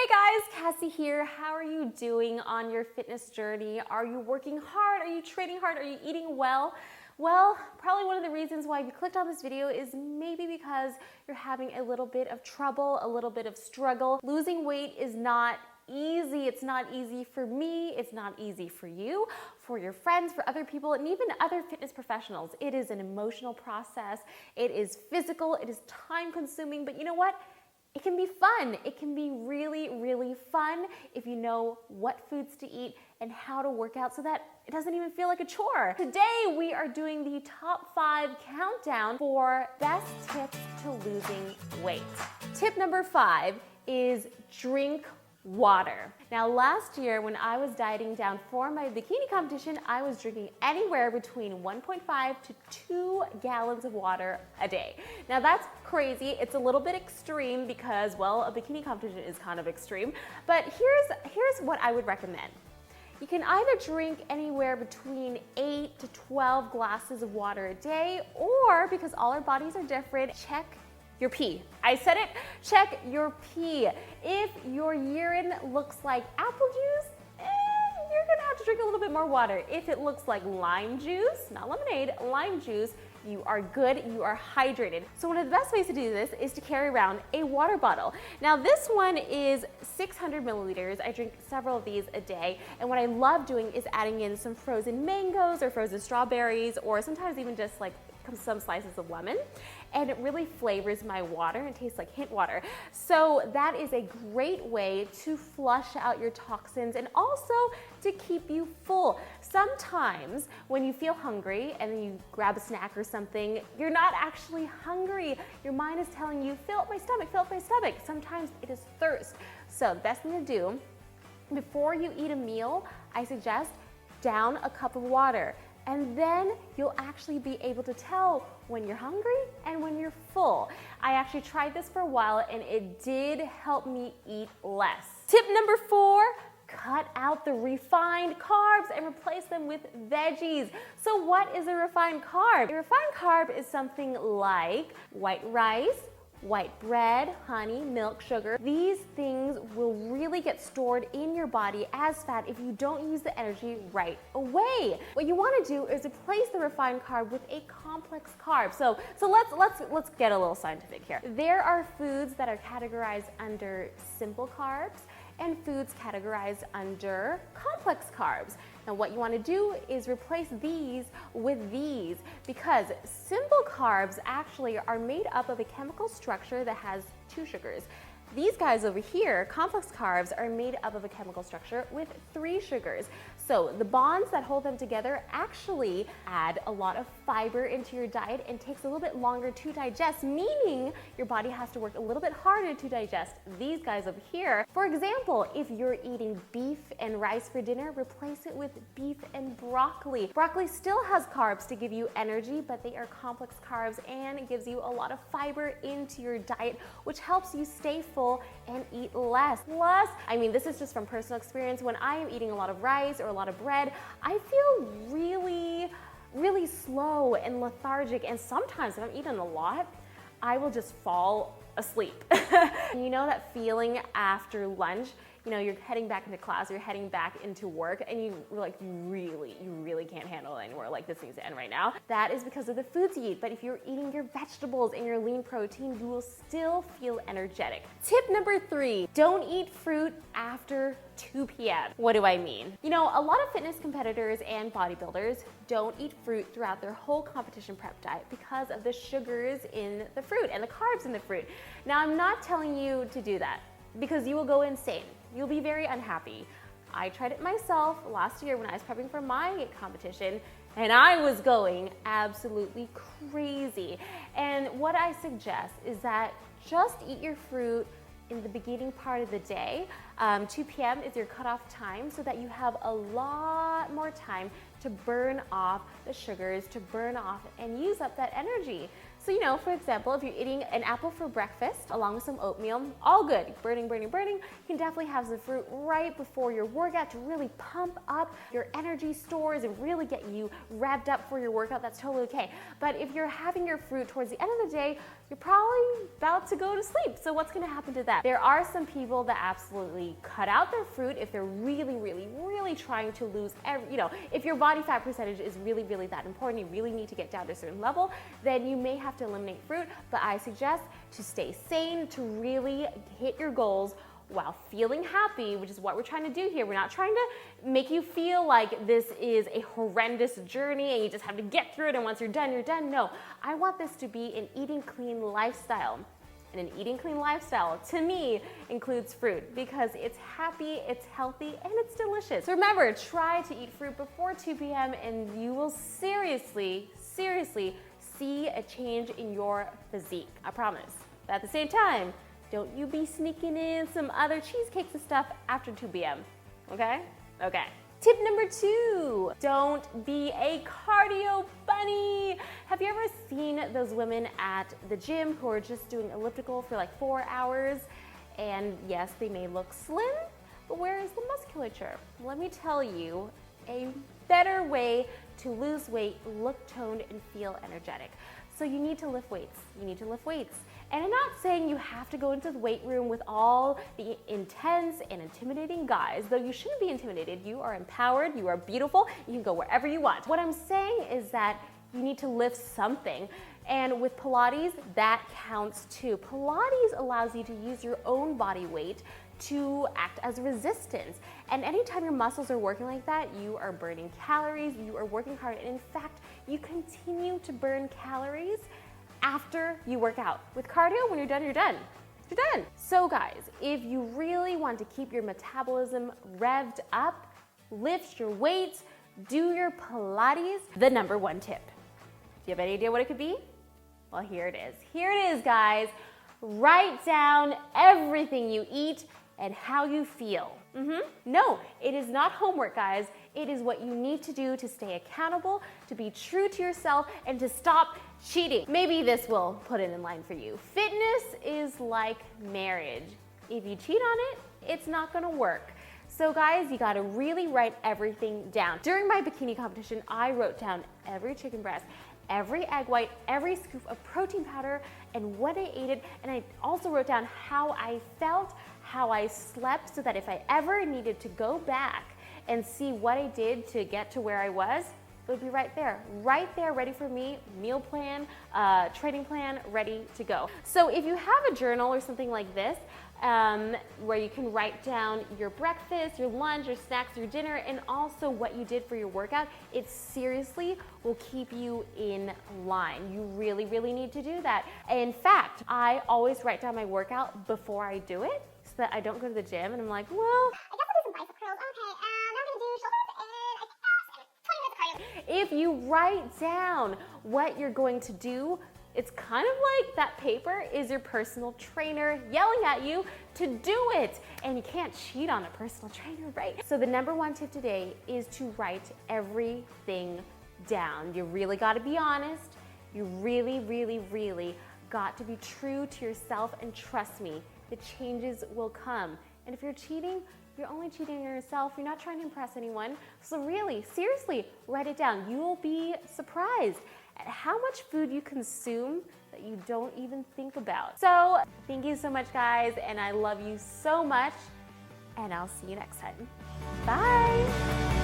Hey guys, Cassie here. How are you doing on your fitness journey? Are you working hard? Are you training hard? Are you eating well? Well, probably one of the reasons why you clicked on this video is maybe because you're having a little bit of trouble, a little bit of struggle. Losing weight is not easy. It's not easy for me. It's not easy for you, for your friends, for other people, and even other fitness professionals. It is an emotional process. It is physical. It is time consuming, but you know what? It can be fun. It can be really, really fun if you know what foods to eat and how to work out so that it doesn't even feel like a chore. Today, we are doing the top 5 countdown for best tips to losing weight. Tip number 5 is drink water. Now, last year when I was dieting down for my bikini competition, I was drinking anywhere between 1.5 to 2 gallons of water a day. Now that's crazy. It's a little bit extreme because, well, a bikini competition is kind of extreme, but here's what I would recommend. You can either drink anywhere between 8 to 12 glasses of water a day, or because all our bodies are different, check your pee. I said it, check your pee. If your urine looks like apple juice, you're gonna have to drink a little bit more water. If it looks like lime juice, not lemonade, lime juice, you are good, you are hydrated. So one of the best ways to do this is to carry around a water bottle. Now this one is 600 milliliters. I drink several of these a day. And what I love doing is adding in some frozen mangoes or frozen strawberries, or sometimes even just like some slices of lemon, and it really flavors my water and tastes like hint water. So that is a great way to flush out your toxins and also to keep you full. Sometimes when you feel hungry and then you grab a snack or something, you're not actually hungry. Your mind is telling you, fill up my stomach, fill up my stomach. Sometimes it is thirst. So the best thing to do before you eat a meal, I suggest down a cup of water. And then you'll actually be able to tell when you're hungry and when you're full. I actually tried this for a while and it did help me eat less. Tip number 4, cut out the refined carbs and replace them with veggies. So what is a refined carb? A refined carb is something like white rice, white bread, honey, milk, sugar. These things will really get stored in your body as fat if you don't use the energy right away. What you want to do is replace the refined carb with a complex carb. So let's get a little scientific here. There are foods that are categorized under simple carbs and foods categorized under complex carbs. Now what you want to do is replace these with these, because simple carbs actually are made up of a chemical structure that has 2 sugars. These guys over here, complex carbs, are made up of a chemical structure with 3 sugars. So the bonds that hold them together actually add a lot of fiber into your diet and takes a little bit longer to digest, meaning your body has to work a little bit harder to digest these guys over here. For example, if you're eating beef and rice for dinner, replace it with beef and broccoli. Broccoli still has carbs to give you energy, but they are complex carbs and it gives you a lot of fiber into your diet, which helps you stay full and eat less. Plus, I mean, this is just from personal experience. When I am eating a lot of rice or a lot of bread, I feel really slow and lethargic, and sometimes if I'm eating a lot, I will just fall asleep. You know that feeling after lunch? You know, you're heading back into class, you're heading back into work, and you really can't handle it anymore. Like, this needs to end right now. That is because of the foods you eat. But if you're eating your vegetables and your lean protein, you will still feel energetic. Tip number 3, don't eat fruit after 2 p.m. What do I mean? You know, a lot of fitness competitors and bodybuilders don't eat fruit throughout their whole competition prep diet because of the sugars in the fruit and the carbs in the fruit. Now, I'm not telling you to do that, because you will go insane. You'll be very unhappy. I tried it myself last year when I was prepping for my competition, and I was going absolutely crazy. And what I suggest is that just eat your fruit in the beginning part of the day. 2 p.m. is your cutoff time so that you have a lot more time to burn off the sugars, to burn off and use up that energy. So, you know, for example, if you're eating an apple for breakfast along with some oatmeal, all good, burning. You can definitely have some fruit right before your workout to really pump up your energy stores and really get you revved up for your workout. That's totally okay. But if you're having your fruit towards the end of the day, you're probably about to go to sleep. So what's gonna happen to that? There are some people that absolutely cut out their fruit if they're really, really, really trying to lose if your body fat percentage is really, really that important, you really need to get down to a certain level, then you may have to eliminate fruit. But I suggest to stay sane, to really hit your goals while feeling happy, which is what we're trying to do here. We're not trying to make you feel like this is a horrendous journey and you just have to get through it and once you're done, you're done. No, I want this to be an eating clean lifestyle. And an eating clean lifestyle, to me, includes fruit because it's happy, it's healthy, and it's delicious. So remember, try to eat fruit before 2 p.m. and you will seriously, seriously see a change in your physique. I promise. But at the same time, don't you be sneaking in some other cheesecakes and stuff after 2 p.m., okay? Okay. Tip number 2, don't be a cardio bunny. Have you ever seen those women at the gym who are just doing elliptical for like 4 hours? And yes, they may look slim, but where is the musculature? Let me tell you a better way to lose weight, look toned, and feel energetic. So you need to lift weights. You need to lift weights. And I'm not saying you have to go into the weight room with all the intense and intimidating guys, though you shouldn't be intimidated. You are empowered, you are beautiful, you can go wherever you want. What I'm saying is that you need to lift something. And with Pilates, that counts too. Pilates allows you to use your own body weight to act as resistance. And anytime your muscles are working like that, you are burning calories, you are working hard, and in fact, you continue to burn calories after you work out. With cardio, when you're done, you're done. You're done. So guys, if you really want to keep your metabolism revved up, lift your weights, do your Pilates, the number 1 tip. Do you have any idea what it could be? Well, here it is. Here it is, guys. Write down everything you eat and how you feel. No, it is not homework, guys. It is what you need to do to stay accountable, to be true to yourself, and to stop cheating. Maybe this will put it in line for you. Fitness is like marriage. If you cheat on it, it's not gonna work. So guys, you gotta really write everything down. During my bikini competition, I wrote down every chicken breast, every egg white, every scoop of protein powder, and what I ate it, and I also wrote down how I felt, how I slept, so that if I ever needed to go back and see what I did to get to where I was, it would be right there, ready for me, meal plan, training plan, ready to go. So if you have a journal or something like this, where you can write down your breakfast, your lunch, your snacks, your dinner, and also what you did for your workout, it seriously will keep you in line. You really, really need to do that. In fact, I always write down my workout before I do it, so that I don't go to the gym and I'm like, well, I guess I'll do some bicep curls. Okay, now I'm gonna do shoulders and I think that's 20 minutes of cardio. If you write down what you're going to do, it's kind of like that paper is your personal trainer yelling at you to do it. And you can't cheat on a personal trainer, right? So the number 1 tip today is to write everything down. You really gotta be honest. You really, really, really got to be true to yourself, and trust me, the changes will come. And if you're cheating, you're only cheating on yourself. You're not trying to impress anyone. So really, seriously, write it down. You will be surprised at how much food you consume that you don't even think about. So thank you so much, guys, and I love you so much, and I'll see you next time. Bye.